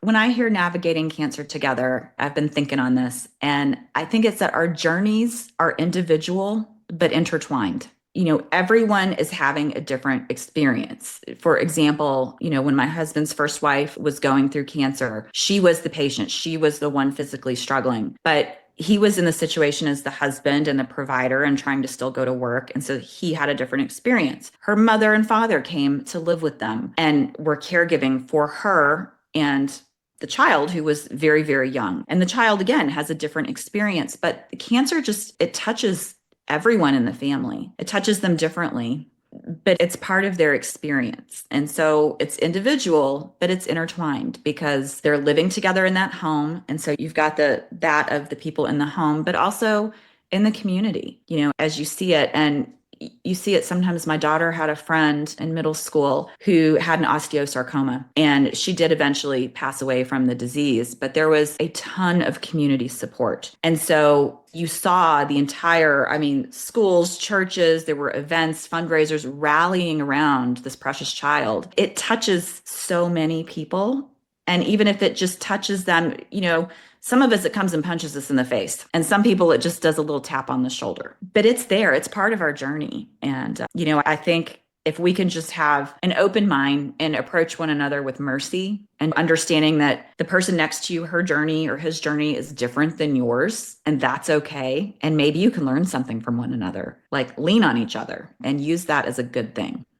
When I hear navigating cancer together, I've been thinking on this, and I think it's that our journeys are individual but intertwined. Everyone is having a different experience. For example, when my husband's first wife was going through cancer, she was the patient, she was the one physically struggling, but he was in the situation as the husband and the provider and trying to still go to work. And so he had a different experience. Her mother and father came to live with them and were caregiving for her and the child who was very, very young. And the child, again, has a different experience, but the cancer it touches everyone in the family. It touches them differently, but it's part of their experience. And so it's individual, but it's intertwined because they're living together in that home. And so you've got that of the people in the home, but also in the community, as you see it. And you see it sometimes. My daughter had a friend in middle school who had an osteosarcoma, and she did eventually pass away from the disease, but there was a ton of community support. And so you saw the entire, schools, churches, there were events, fundraisers rallying around this precious child. It touches so many people. And even if it just touches them, some of us, it comes and punches us in the face. And some people, it just does a little tap on the shoulder. But it's there, it's part of our journey. And, I think if we can just have an open mind and approach one another with mercy and understanding that the person next to you, her journey or his journey is different than yours, and that's okay. And maybe you can learn something from one another, like lean on each other and use that as a good thing.